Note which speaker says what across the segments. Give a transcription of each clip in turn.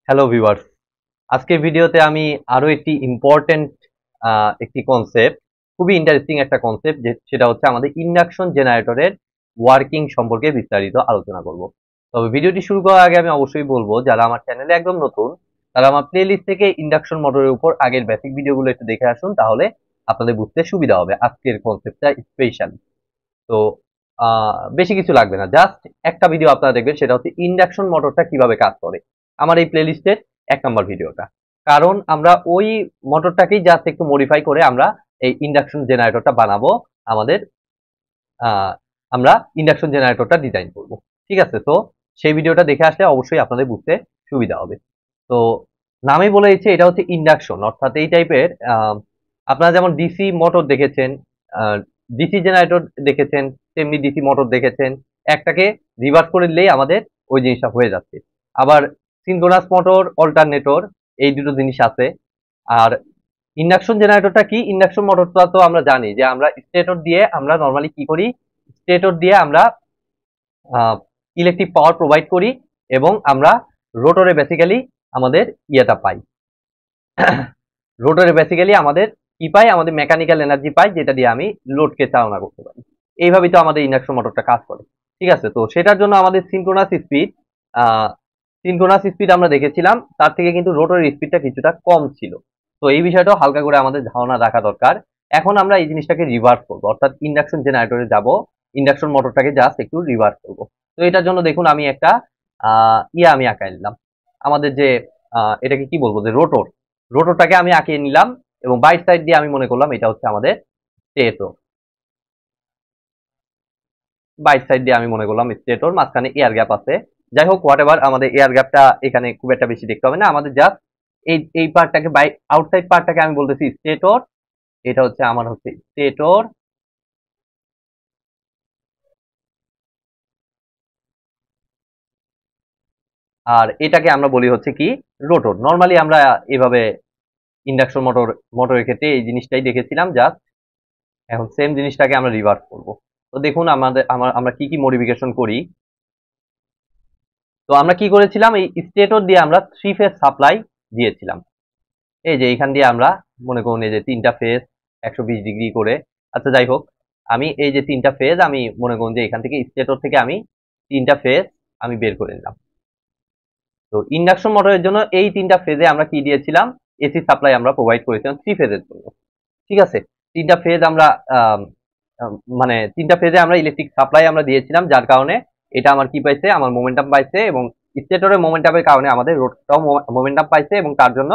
Speaker 1: Hello viewers, আজকের ভিডিওতে আমি আরো একটি ইম্পর্টেন্ট একটি কনসেপ্ট, খুবই ইন্টারেস্টিং একটা কনসেপ্ট, সেটা হচ্ছে আমাদের ইন্ডাকশন জেনারেটরের ওয়ার্কিং সম্পর্কে বিস্তারিত আলোচনা করব। তবে ভিডিওটি শুরু করার আগে আমি অবশ্যই বলবো, যারা আমার চ্যানেলে একদম নতুন তারা আমার প্লেলিস্ট থেকে ইন্ডাকশন মোটরের উপর আগের বেসিক ভিডিওগুলো একটু দেখে আসুন, তাহলে আপনাদের বুঝতে সুবিধা হবে আজকের কনসেপ্টটা স্পেশালি। তো বেশি কিছু লাগবে না, জাস্ট একটা ভিডিও আপনারা দেখবেন, সেটা হচ্ছে ইন্ডাকশন মোটরটা কিভাবে কাজ করে, আমার এই প্লেলিস্টের 1 নম্বর ভিডিওটা। কারণ আমরা ওই মোটরটাকেই জাস্ট একটু মডিফাই করে আমরা এই ইন্ডাকশন জেনারেটরটা বানাবো। আমাদের আহ, আমরা ইন্ডাকশন জেনারেটরটা ডিজাইন করব। ঠিক আছে, তো সেই ভিডিওটা দেখে আসলে অবশ্যই আপনাদের বুঝতে সুবিধা হবে। তো নামে বলে দিচ্ছে এটা হচ্ছে ইন্ডাকশন, অর্থাৎ এই টাইপের আপনারা যেমন ডিসি মোটর দেখেছেন, ডিসি জেনারেটর দেখেছেন, তেমনি ডিসি মোটর দেখেছেন, একটাকে রিভার্স করে দিলেই আমাদের ওই জিনিসটা হয়ে যাচ্ছে। আবার সিনক্রোনাস মোটর, অল্টারনেটর, এই দুটো জিনিস আছে। আর ইন্ডাকশন জেনারেটরটা কি? ইন্ডাকশন মোটরটা তো আমরা জানি যে আমরা স্টেটর দিয়ে আমরা নর্মালি কি করি, স্টেটর দিয়ে আমরা ইলেকট্রিক পাওয়ার প্রোভাইড করি, এবং আমরা রোটরে বেসিক্যালি আমাদের ইয়েটা পাই। রোটরে বেসিক্যালি আমাদের কি পাই? আমাদের মেকানিক্যাল এনার্জি পাই, যেটা দিয়ে আমি লোডকে চালনা করতে পারি। এইভাবেই তো আমাদের ইন্ডাকশন মোটরটা কাজ করে। ঠিক আছে, তো সেটার জন্য আমাদের সিনক্রোনাস স্পিড আমরা দেখেছিলাম, তার থেকে কিন্তু রোটরের স্পিডটা কিছুটা কম ছিল। তো এই বিষয়টাও হালকা করে আমাদের ধারণা রাখা দরকার। এখন আমরা এই জিনিসটাকে রিভার্স করবো, অর্থাৎ ইন্ডাকশন জেনারেটরে যাব, ইন্ডাকশন মোটরটাকে জাস্ট একটু রিভার্স করবো। তো এটার জন্য দেখুন আমি একটা আমি আঁকাই নিলাম। আমাদের যে এটাকে কি বলবো, যে রোটর, রোটরটাকে আমি আঁকিয়ে নিলাম, এবং বাইট সাইড দিয়ে আমি মনে করলাম এটা হচ্ছে আমাদের স্টেটর। বাইট সাইড দিয়ে আমি মনে করলাম স্টেটর, মাঝখানে এয়ার গ্যাপ আছে। যাই হোক, হোয়াট এভার, আমাদের এয়ার গ্যাপটা এখানে খুব একটা বেশি দেখতে হবে না, আমাদের জাস্ট এই পার্টটাকে, আউটসাইড পার্টটাকে আমি বলতেছি স্টেটর। এটা হচ্ছে আমার হচ্ছে স্টেটর, আর এটাকে আমরা বলি হচ্ছে কি রোটর। নর্মালি আমরা এভাবে ইন্ডাকশন মোটরের ক্ষেত্রে এই জিনিসটাই দেখেছিলাম জাস্ট। এখন সেম জিনিসটাকে আমরা রিভার্স করব। তো দেখুন আমরা কি কি মডিফিকেশন করি। তো আমরা কি করেছিলাম, এই স্টেটর দিয়ে আমরা 3 ফেজ সাপ্লাই দিয়েছিলাম। এই যে এইখান দিয়ে আমরা মনে করুন এই যে 3টা ফেজ 120 ডিগ্রি করে। আচ্ছা যাই হোক, আমি এই যে 3টা ফেজ আমি মনে করুন যে এখান থেকে স্টেটর থেকে আমি 3টা ফেজ আমি বের করে নিলাম। তো ইন্ডাকশন মোটরের জন্য এই 3টা ফেজে আমরা কি দিয়েছিলাম, এসি সাপ্লাই আমরা প্রোভাইড করেছিলাম 3 ফেজের জন্য। ঠিক আছে, 3টা ফেজ আমরা মানে 3টা ফেজে আমরা ইলেকট্রিক সাপ্লাই আমরা দিয়েছিলাম, যার কারণে এটা আমার কি পাইছে, আমার মোমেন্টাম পাইছে, এবং স্টেটরের মোমেন্টামের কারণে আমাদের রোডটাও মোমেন্টাম পাইছে, এবং তার জন্য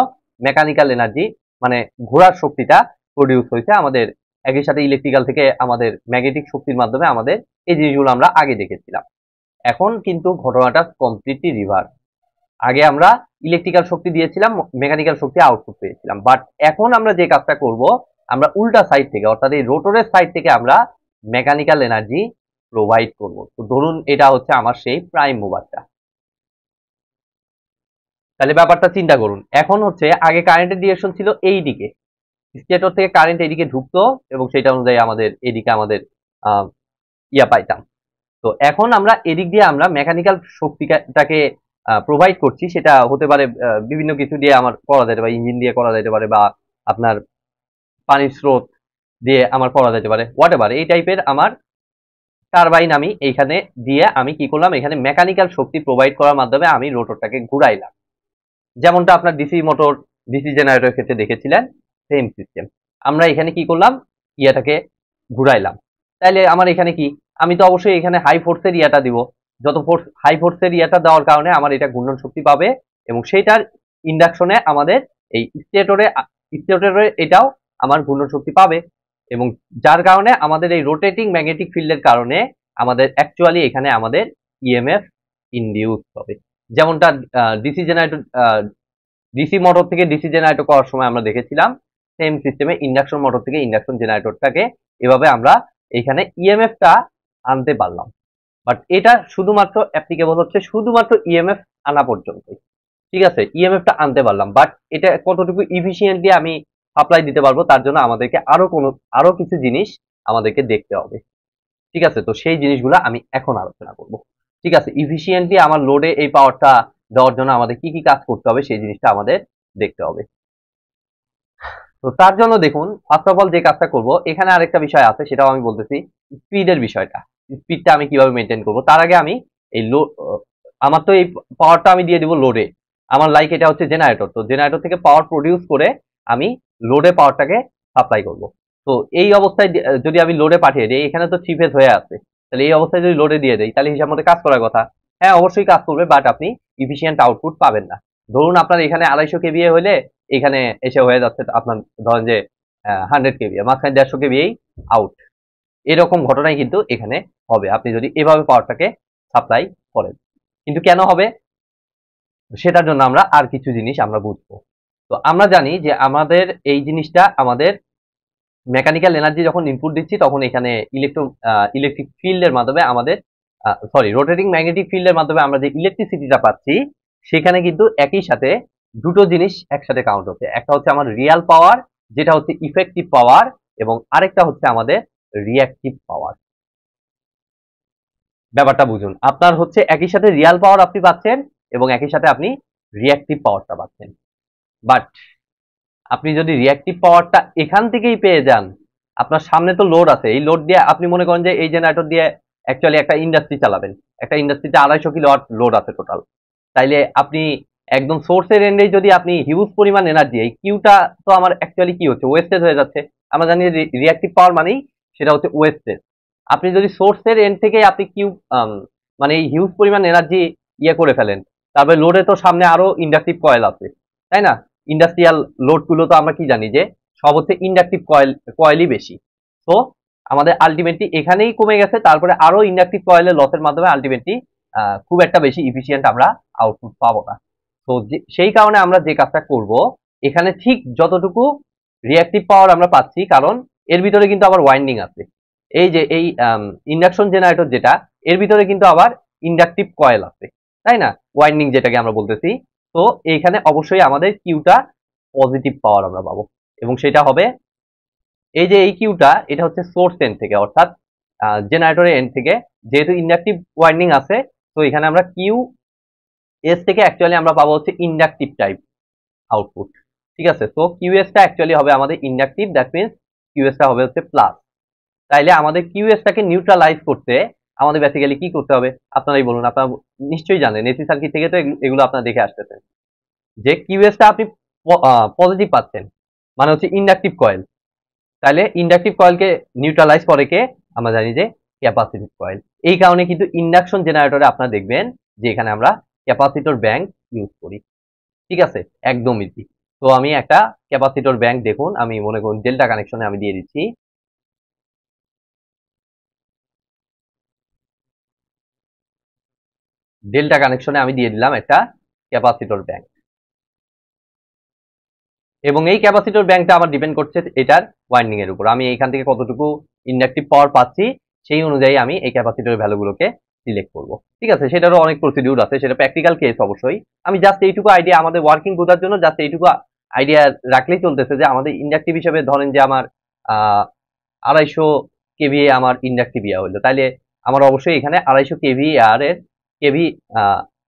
Speaker 1: মেকানিক্যাল এনার্জি মানে ঘোরার শক্তিটা প্রডিউস হয়েছে আমাদের। একই সাথে ইলেকট্রিক্যাল থেকে আমাদের ম্যাগনেটিক শক্তির মাধ্যমে আমাদের এই জিনিসগুলো আমরা আগে দেখেছিলাম। এখন কিন্তু ঘটনাটা কমপ্লিটলি রিভার্স। আগে আমরা ইলেকট্রিক্যাল শক্তি দিয়েছিলাম, মেকানিক্যাল শক্তি আউটপুট পেয়েছিলাম, বাট এখন আমরা যে কাজটা করব, আমরা উল্টা সাইড থেকে, অর্থাৎ এই রোটরের সাইড থেকে আমরা মেকানিক্যাল এনার্জি প্রোভাইড করব। তো ধরুন এটা হচ্ছে আমার সেই প্রাইম মুভারটা। তাহলে ব্যাপারটা চিন্তা করুন, এখন হচ্ছে আগে কারেন্টের ডিরেকশন ছিল এই দিকে, স্টেটর থেকে কারেন্ট এইদিকে ঢুকতো, এবং সেটা অনুযায়ী আমাদের এদিকে আমাদের আহ, পাইতাম। তো এখন আমরা এদিক দিয়ে আমরা মেকানিক্যাল শক্তিটাকে প্রোভাইড করছি, সেটা হতে পারে বিভিন্ন কিছু দিয়ে আমার করা যেতে পারে, ইঞ্জিন দিয়ে করা যেতে পারে, বা আপনার পানির স্রোত দিয়ে আমার করা যেতে পারে, হোয়াট এভার এই টাইপের আমার টারবাইন আমি এইখানে দিয়ে আমি কি করলাম, এখানে মেকানিক্যাল শক্তি প্রোভাইড করার মাধ্যমে আমি রোটরটাকে ঘুরাইলাম, যেমনটা আপনার ডিসি মোটর, ডিসি জেনারেটরের ক্ষেত্রে দেখেছিলেন। সেম সিস্টেম আমরা এখানে কি করলাম, ইয়াটাকে ঘুরাইলাম। তাইলে আমার এখানে কি, আমি তো অবশ্যই এখানে হাই ফোর্সের ইয়াটা দিব। যত ফোর্স, হাই ফোর্সের ইয়াটা দেওয়ার কারণে আমার এটা ঘূর্ণন শক্তি পাবে, এবং সেইটার ইন্ডাকশনে আমাদের এই স্টেটরে এটাও আমার ঘূর্ণন শক্তি পাবে, এবং যার কারণে আমাদের এই রোটেটিং ম্যাগনেটিক ফিল্ডের কারণে আমাদের অ্যাকচুয়ালি এখানে আমাদের ইএমএফ ইনডিউস হবে। যেমনটা ডিসি জেনারেটর, ডিসি মোটর থেকে ডিসি জেনারেটর করার সময় আমরা দেখেছিলাম, সেম সিস্টেমে ইন্ডাকশন মোটর থেকে ইন্ডাকশন জেনারেটরটাকে এভাবে আমরা এখানে ইএমএফটা আনতে পারলাম। বাট এটা শুধুমাত্র অ্যাপ্লিকেবল হচ্ছে শুধুমাত্র ইএমএফ আনা পর্যন্ত। ঠিক আছে, ইএমএফটা আনতে পারলাম, বাট এটা কতটুকু ইফিসিয়েন্টলি আমি সাপ্লাই দিতে পারবো, তার জন্য আমাদেরকে আরো কিছু জিনিস আমাদেরকে দেখতে হবে। ঠিক আছে, তো সেই জিনিসগুলো আমি এখন আলোচনা করব। ঠিক আছে, ইফিসিয়েন্টলি আমার লোডে এই পাওয়ারটা দেওয়ার জন্য আমাদের কি কি কাজ করতে হবে সেই জিনিসটা আমাদের দেখতে হবে। তো তার জন্য দেখুন ফার্স্ট অফ অল যে কাজটা করব, এখানে আরেকটা বিষয় আছে সেটাও আমি বলতেছি, স্পিডের বিষয়টা। স্পিডটা আমি কিভাবে মেনটেন করব, তার আগে আমি এই আমার তো এই পাওয়ারটা আমি দিয়ে দিব লোডে। আমার লাইক এটা হচ্ছে জেনারেটর, তো জেনারেটর থেকে পাওয়ার প্রডিউস করে আমি লোডে পাওয়ারটাকে সাপ্লাই করব। তো এই অবস্থায় যদি আমি লোডে পাঠিয়ে দিই, এখানে তো 3 ফেজ হয়ে আছে, তাহলে এই অবস্থায় যদি লোডে দিয়ে দেই তাহলে হিসাব মতো কাজ করার কথা। হ্যাঁ অবশ্যই কাজ করবে, বাট আপনি ইফিসিয়েন্ট আউটপুট পাবেন না। ধরুন আপনার এখানে 250 কেভিএ হলে এখানে এসে হয়ে যাচ্ছে আপনার ধরেন যে 100 কেভিএ, মাঝখানে 150 কেভিএ আউট। এরকম ঘটনাই কিন্তু এখানে হবে আপনি যদি এভাবে পাওয়ারটাকে সাপ্লাই করেন। কিন্তু কেন হবে সেটার জন্য আমরা আর কিছু জিনিস আমরা বুঝবো। তো আমরা জানি যে আমাদের এই জিনিসটা আমাদের মেকানিক্যাল এনার্জি যখন ইনপুট দিচ্ছি তখন এখানে ইলেকট্রিক ফিল্ডের মাধ্যমে আমাদের রোটেটিং ম্যাগনেটিক ফিল্ডের মাধ্যমে আমরা যে ইলেকট্রিসিটিটা পাচ্ছি সেখানে কিন্তু একই সাথে দুটো জিনিস একসাথে কাউন্ট হচ্ছে। একটা হচ্ছে আমার রিয়াল পাওয়ার, যেটা হচ্ছে ইফেক্টিভ পাওয়ার, এবং আরেকটা হচ্ছে আমাদের রিঅ্যাক্টিভ পাওয়ার। ব্যাপারটা বুঝুন, আপনার হচ্ছে একই সাথে রিয়াল পাওয়ার আপনি পাচ্ছেন এবং একই সাথে আপনি রিঅ্যাক্টিভ পাওয়ারটা পাচ্ছেন। বাট আপনি যদি রিঅ্যাক্টিভ পাওয়ারটা এখান থেকেই পেয়ে যান, আপনার সামনে তো লোড আছে, এই লোড দিয়ে আপনি মনে করেন যে এই জেনারেটর দিয়ে অ্যাকচুয়ালি একটা ইন্ডাস্ট্রি চালাবেন, একটা ইন্ডাস্ট্রিতে 250 কিলোওয়াট লোড আছে টোটাল। তাইলে আপনি একদম সোর্সের এন্ডেই যদি আপনি হিউজ পরিমাণ এনার্জি, এই কিউটা তো আমার অ্যাকচুয়ালি কি হচ্ছে, ওয়েস্টেজ হয়ে যাচ্ছে। আমরা জানি রিঅ্যাক্টিভ পাওয়ার মানেই সেটা হচ্ছে ওয়েস্টেজ। আপনি যদি সোর্সের এন্ড থেকে আপনি কিউ মানে এই হিউজ পরিমাণ এনার্জি ইয়ে করে ফেলেন, তারপরে লোডে তো সামনে আরো ইন্ডাকটিভ কয়েল আছে, তাই না? ইন্ডাস্ট্রিয়াল লোড গুলো তো আমরা কি জানি যে সব হচ্ছে ইন্ডাকটিভ কয়েলই বেশি। তো আমাদের আলটিমেটলি এখানেই কমে গেছে, তারপরে আরো ইন্ডাকটিভ কয়েলের লসের মাধ্যমে আলটিমেটলি খুব একটা বেশি ইফিসিয়েন্ট আমরা আউটপুট পাবো না। তো সেই কারণে আমরা যে কাজটা করব, এখানে ঠিক যতটুকু রিঅ্যাক্টিভ পাওয়ার আমরা পাচ্ছি, কারণ এর ভিতরে কিন্তু আবার ওয়াইন্ডিং আছে। এই যে এই ইন্ডাকশন জেনারেটর যেটা, এর ভিতরে কিন্তু আবার ইন্ডাকটিভ কয়েল আছে, তাই না? ওয়াইন্ডিং যেটাকে আমরা বলতেছি। তো এইখানে অবশ্যই আমাদের কিউটা পজিটিভ পাওয়ার আমরা পাবো, এবং সেটা হবে এই যে এই কিউটা, এটা হচ্ছে সোর্স এন্ড থেকে, অর্থাৎ জেনারেটরের এন্ড থেকে। যেহেতু ইন্ডাকটিভ ওয়াইন্ডিং আছে, তো এখানে আমরা কিউ এস থেকে অ্যাকচুয়ালি আমরা পাবো হচ্ছে ইন্ডাকটিভ টাইপ আউটপুট। ঠিক আছে, তো কিউএসটা অ্যাকচুয়ালি হবে আমাদের ইন্ডাকটিভ, দ্যাট মিনস কিউএসটা হবে হচ্ছে প্লাস। তাইলে আমাদের কিউএসটাকে নিউট্রালাইজ করতে আমাদের বেসিক্যালি কি করতে হবে আপনারাই বলুন। আপনারা নিশ্চয়ই জানেন, এসি সার্কিট থেকে তো এগুলো আপনারা দেখে আসতেছেন যে কিউএসটা আপনি পজিটিভ পাচ্ছেন, মানে হচ্ছে ইন্ডাকটিভ কয়েল। তাহলে ইন্ডাকটিভ কয়েলকে নিউট্রালাইজ করে কে? আমরা জানি যে ক্যাপাসিটিভ কয়েল। এই কারণে কিন্তু ইন্ডাকশন জেনারেটরে আপনারা দেখবেন যে এখানে আমরা ক্যাপাসিটর ব্যাংক ইউজ করি। ঠিক আছে, একদম ইজি। তো আমি একটা ক্যাপাসিটর ব্যাংক, দেখুন আমি মনে করুন ডেল্টা কানেকশনে আমি দিয়ে দিচ্ছি। ডেল্টা কানেকশনে আমি দিয়ে দিলাম একটা ক্যাপাসিটর ব্যাংক, এবং এই ক্যাপাসিটর ব্যাংকটা আমার ডিপেন্ড করছে এটার ওয়াইন্ডিং এর উপর। আমি এখান থেকে কতটুকু ইন্ডাকটিভ পাওয়ার পাচ্ছি সেই অনুযায়ী আমি এই ক্যাপাসিটর ভ্যালুগুলোকে সিলেক্ট করব। ঠিক আছে, সেটারও অনেক প্রসিডিউর আছে, সেটা প্র্যাকটিক্যাল কেস অবশ্যই। আমি জাস্ট এইটুকু আইডিয়া আমাদের ওয়ার্কিং বোঝার জন্য জাস্ট এইটুকু আইডিয়া রাখলেই চলতেছে যে আমাদের ইন্ডাকটিভ হিসেবে ধরেন যে আমার 250 কেভিএ আমার ইন্ডাকটিভ ইয়া হলো, তাহলে আমার অবশ্যই এখানে 250 কেভি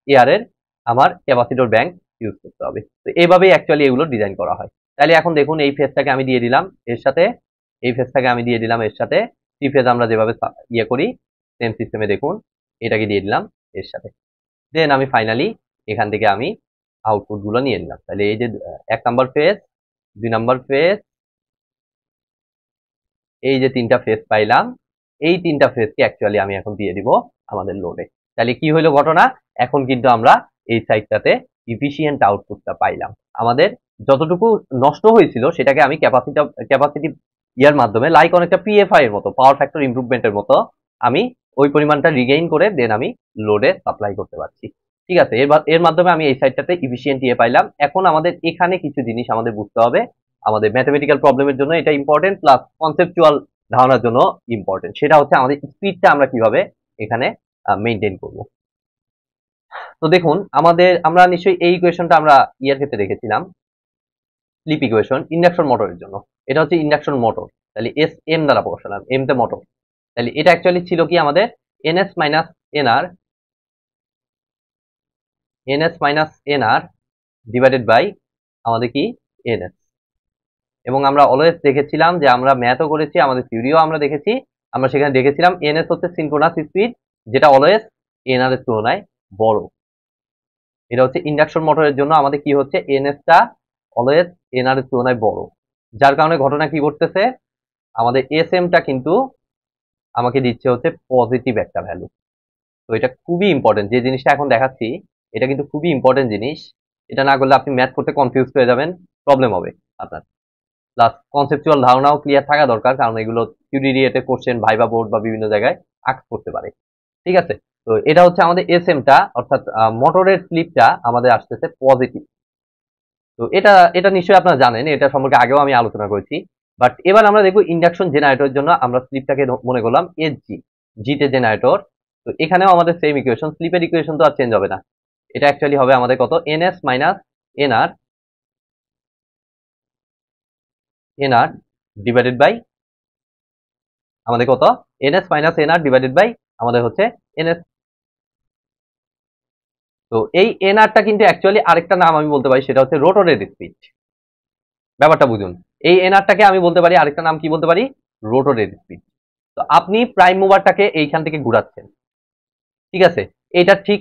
Speaker 1: এয়ার এর আমার ক্যাপাসিটর ব্যাংক ইউজ করতে হবে। তো এইভাবেই অ্যাকচুয়ালি এগুলো ডিজাইন করা হয়। তাহলে এখন দেখুন এই ফেজটাকে আমি দিয়ে দিলাম এর সাথে, এই ফেজটাকে আমি দিয়ে দিলাম এর সাথে। থ্রি ফেজ আমরা যেভাবে ইয়ে করি সেম সিস্টেমে দেখুন এটাকে দিয়ে দিলাম এর সাথে। দেন আমি ফাইনালি এখান থেকে আমি আউটপুট গুলো নিয়ে নিলাম। তাহলে এই যে 1 নাম্বার ফেজ, 2 নাম্বার ফেজ, এই যে 3টা ফেজ পাইলাম, এই 3টা ফেজকে অ্যাকচুয়ালি আমি এখন দিয়ে দিব আমাদের লোডে। তাহলে কি হইলো ঘটনা, এখন কিন্তু আমরা এই সাইডটাতে ইফিসিয়েন্ট আউটপুটটা পাইলাম। আমাদের যতটুকু নষ্ট হয়েছিল সেটাকে আমি ক্যাপাসিটি ইয়ার মাধ্যমে, লাইক অনেকটা পিএফআই এর মতো, পাওয়ার ফ্যাক্টর ইমপ্রুভমেন্টের মতো, আমি ওই পরিমাণটা রিগেইন করে দেন আমি লোডে সাপ্লাই করতে পারছি। ঠিক আছে, এর মাধ্যমে আমি এই সাইডটাতে ইফিসিয়েন্ট ইয়ে পাইলাম। এখন আমাদের এখানে কিছু জিনিস আমাদের বুঝতে হবে, আমাদের ম্যাথমেটিক্যাল প্রবলেমের জন্য এটা ইম্পর্টেন্ট, প্লাস কনসেপচুয়াল ধারণার জন্য ইম্পর্টেন্ট। সেটা হচ্ছে আমাদের স্পিডটা আমরা কিভাবে এখানে মেনটেন করব। তো দেখুন আমরা নিশ্চয়ই এই ইকুয়েশনটা আমরা ইয়ার ক্ষেত্রে দেখেছিলাম, স্লিপ ইকুয়েশন ইন্ডাকশন মোটরের জন্য। এটা হচ্ছে ইন্ডাকশন মোটর, তাহলে এস এম দ্বারা প্রকাশ, এম তে মোটর। তাহলে এটা অ্যাকচুয়ালি ছিল কি আমাদের NS minus NR NS minus NR divided by আমাদের কি এনএস। এবং আমরা অলওয়েজ দেখেছিলাম যে আমরা ম্যাথও করেছি, আমাদের থিওরিও আমরা দেখেছি, আমরা সেখানে দেখেছিলাম এনএস হচ্ছে সিনক্রোনাস স্পিড, যেটা অলওয়েজ এনআর এর তুলনায় বড়। এটা হচ্ছে ইন্ডাকশন মোটরের জন্য আমাদের কি হচ্ছে, এনএসটা অলওয়েজ এনআর এর তুলনায় বড়, যার কারণে ঘটনা কি ঘটতেছে, আমাদের এসএমটা কিন্তু আমাকে দিচ্ছে হচ্ছে পজিটিভ একটা ভ্যালু। তো এটা খুবই ইম্পর্টেন্ট, যে জিনিসটা এখন দেখাচ্ছি এটা কিন্তু খুবই ইম্পর্টেন্ট জিনিস। এটা না করলে আপনি ম্যাথ করতে কনফিউজ হয়ে যাবেন, প্রবলেম হবে আপনার। প্লাস কনসেপচুয়াল ধারণাও ক্লিয়ার থাকা দরকার, কারণ এগুলো theory related question viva board বা বিভিন্ন জায়গায় আস্ক করতে পারে। ঠিক আছে, তো এটা হচ্ছে আমাদের এসএমটা, অর্থাৎ মোটরের স্লিপটা আমাদের আসতেছে পজিটিভ। তো এটা এটা নিশ্চয়ই আপনারা জানেন, এটা সম্পর্কে আগেও আমি আলোচনা করেছি। বাট এবার আমরা দেখবো ইন্ডাকশন জেনারেটরের জন্য আমরা স্লিপটাকে মনে করলাম এসজি, জিতে জেনারেটর। তো এখানেও আমাদের সেম ইকুয়েশন, স্লিপের ইকুয়েশন তো আর চেঞ্জ হবে না, এটা অ্যাকচুয়ালি হবে আমাদের কত, NS minus NR NR divided by আমাদের কত, NS minus NR divided by আমাদের হচ্ছে এনএস। তো এই এনআরটা কিন্তু অ্যাকচুয়ালি আরেকটা নাম আমি বলতে পারি, সেটা হচ্ছে রোটরের স্পিড। ব্যাপারটা বুঝুন, এই এনআরটাকে আমি বলতে পারি আরেকটা নাম কি বলতে পারি, রোটরের স্পিড। তো আপনি প্রাইম মুভারটাকে এইখান থেকে ঘুরাচ্ছেন, ঠিক আছে, এটা ঠিক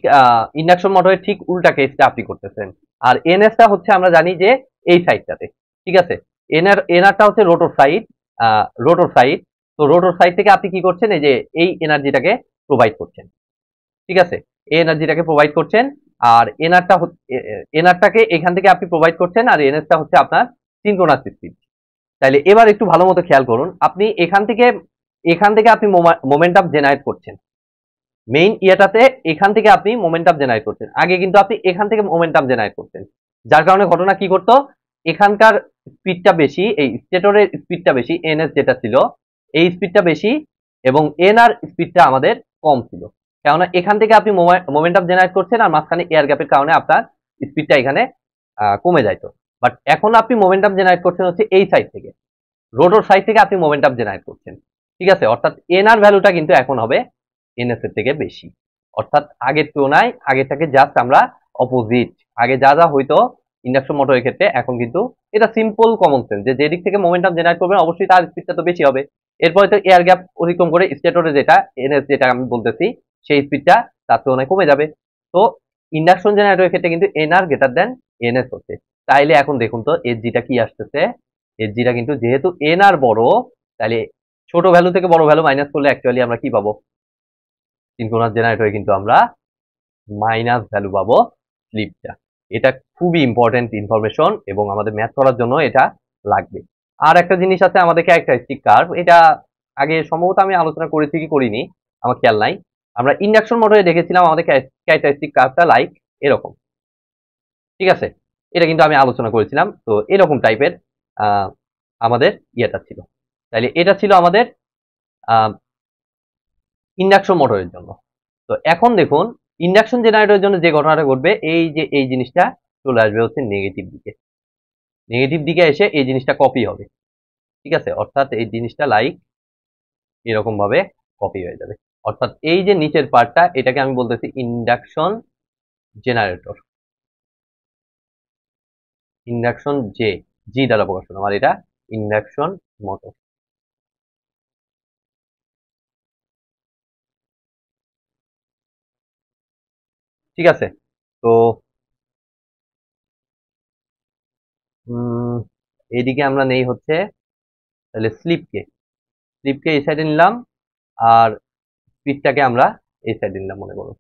Speaker 1: ইন্ডাকশন মোটরের ঠিক উল্টা কেসটা আপনি করতেছেন। আর এনএসটা হচ্ছে আমরা জানি যে এই সাইডটাতে, ঠিক আছে, এনআরটা হচ্ছে রোটর সাইড, রোটর সাইড। তো রোটর সাইড থেকে আপনি কি করছেন, এই যে এই এনার্জিটাকে প্রোভাইড করছেন, ঠিক আছে, এই এনার্জিটাকে প্রোভাইড করছেন। আর এনআরটাকে এখান থেকে আপনি প্রোভাইড করছেন, আর এনএসটা হচ্ছে আপনার সিনক্রোনাস স্পিড। তাইলে এবার একটু ভালো মতো খেয়াল করুন, আপনি এখান থেকে আপনি মোমেন্টাম জেনারেট করছেন, মেইন ইয়েটাতে এখান থেকে আপনি মোমেন্টাম জেনারেট করছেন। আগে কিন্তু আপনি এখান থেকে মোমেন্টাম জেনারেট করছেন, যার কারণে ঘটনা কি করতো, এখানকার স্পিডটা বেশি, এই স্টেটরের স্পিডটা বেশি, এনএস যেটা ছিল এই স্পিডটা বেশি, এবং এনআর স্পিডটা আমাদের কম ছিল। কেননা এখান থেকে আপনি মোমেন্টাম জেনারেট করছেন, আর মাঝখানে এয়ার গ্যাপের কারণে আপনার স্পিডটা এখানে কমে যাইতো। বাট এখন আপনি মোমেন্টাম জেনারেট করছেন হচ্ছে এই সাইড থেকে, রোটর সাইড থেকে আপনি মোমেন্টাম জেনারেট করছেন, ঠিক আছে, অর্থাৎ এনআর ভ্যালুটা কিন্তু এখন হবে এনএস এর থেকে বেশি। অর্থাৎ আগের তুলনায় আগেরটাকে জাস্ট আমরা অপোজিট, আগে যা যা হইতো ইন্ডাকশন মোটরের ক্ষেত্রে, এখন কিন্তু এটা সিম্পল কমন সেন্স, যে যেদিক থেকে মোমেন্টাম জেনারেট করবেন অবশ্যই তার স্পিডটা তো বেশি হবে। এরপরে তো এয়ার গ্যাপ অতিক্রম করে স্টেটরে যেটা এনএস যেটা আমি বলতেছি, সেই স্পিডটা তার তুলনায় কমে যাবে। তো ইন্ডাকশন জেনারেটরের ক্ষেত্রে কিন্তু এনআর গ্রেটার দেন এনএস হচ্ছে। তাইলে এখন দেখুন তো এসজিটা কি আসতেছে, এসজিটা কিন্তু যেহেতু এনআর বড়, তাহলে ছোট ভ্যালু থেকে বড় ভ্যালু মাইনাস করলে অ্যাকচুয়ালি আমরা কি পাবো, সিনক্রোনাস জেনারেটরে কিন্তু আমরা মাইনাস ভ্যালু পাবো স্লিপটা। এটা খুবই ইম্পর্টেন্ট ইনফরমেশন, এবং আমাদের ম্যাথ করার জন্য এটা লাগবে। আর একটা জিনিস আছে আমাদের ক্যারেক্টারিস্টিক কার্ভ, এটা আগে সম্ভবত আমি আলোচনা করেছি কি করিনি আমার খেয়াল নাই। আমরা ইন্ডাকশন মোটরে দেখেছিলাম আমাদের ক্যারেক্টারিস্টিক কার্ভটা লাইক এরকম, ঠিক আছে, এটা কিন্তু আমি আলোচনা করেছিলাম। তো এরকম টাইপের আমাদের ইয়েটা ছিল। তাইলে এটা ছিল আমাদের ইন্ডাকশন মোটরের জন্য। তো এখন দেখুন ইন্ডাকশন জেনারেটরের জন্য যে ঘটনাটা ঘটবে, এই যে এই জিনিসটা চলে আসবে হচ্ছে নেগেটিভ দিকে, নেগেটিভ দিকে এসে এই জিনিসটা কপি হবে, ঠিক আছে, অর্থাৎ এই জিনিসটা লাইক এরকম ভাবে কপি হয়ে যাবে। অর্থাৎ এই যে নিচের পার্টটা, এটাকে আমি বলতেছি ইন্ডাকশন জেনারেটর, ইন্ডাকশন জি দ্বারা প্রকাশ করলাম, আর এটা ইন্ডাকশন মোটর। ঠিক আছে, তো এইদিকে আমরা নেই হচ্ছে তাহলে স্লিপকে এই সাইডে নিলাম, আর স্পিডটাকে আমরা এই সাইডে নিলাম মনে করো।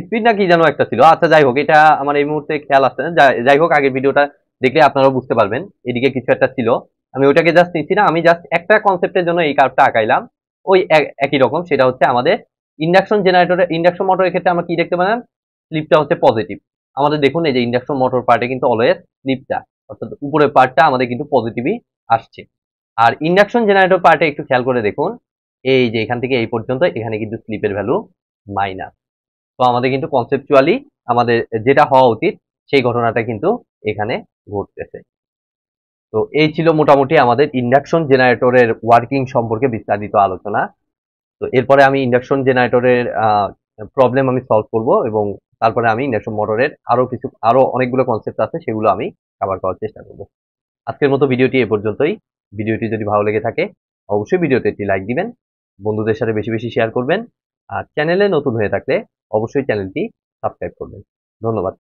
Speaker 1: স্পিড না কি যেন একটা ছিল, আচ্ছা যাই হোক, এটা আমার এই মুহূর্তে খেয়াল আসছে না, যাই হোক আগের ভিডিওটা দেখলে আপনারাও বুঝতে পারবেন এদিকে কিছু একটা ছিল, আমি ওইটাকে জাস্ট নিচ্ছি না, আমি জাস্ট একটা কনসেপ্টের জন্য এই কার্ভটা আঁকাইলাম, ওই একই রকম। সেটা হচ্ছে আমাদের ইন্ডাকশন জেনারেটরের, ইন্ডাকশন মোটরের ক্ষেত্রে আমরা কি দেখতে পেলাম, স্লিপটা হচ্ছে পজিটিভ। আমাদের দেখুন এই যে ইন্ডাকশন মোটর পার্টে কিন্তু অলওয়েজ স্লিপটা, অর্থাৎ উপরের পার্টটা আমাদের কিন্তু পজিটিভই আসছে। আর ইন্ডাকশন জেনারেটর পার্টে একটু খেয়াল করে দেখুন, এই যে এখান থেকে এই পর্যন্ত এখানে কিন্তু স্লিপের ভ্যালু মাইনাস। তো আমাদের কিন্তু কনসেপচুয়ালি আমাদের যেটা হওয়া উচিত সেই ঘটনাটা কিন্তু এখানে ঘটতেছে। তো এই ছিল মোটামুটি আমাদের ইন্ডাকশন জেনারেটরের ওয়ার্কিং সম্পর্কে বিস্তারিত আলোচনা। তো এরপরে আমি ইন্ডাকশন জেনারেটরের প্রবলেম আমি সলভ করব, এবং তারপরে আমি ইন্ডাকশন মোটরের আরো অনেকগুলো কনসেপ্ট আছে, সেগুলো আমি কভার করার চেষ্টা করব। আজকের মতো ভিডিওটি এ পর্যন্তই। ভিডিওটি যদি ভালো লেগে থাকে অবশ্যই ভিডিওতে একটি লাইক দিবেন, বন্ধুদের সাথে বেশি বেশি শেয়ার করবেন, আর চ্যানেলে নতুন হয়ে থাকলে অবশ্যই চ্যানেলটি সাবস্ক্রাইব করবেন। ধন্যবাদ।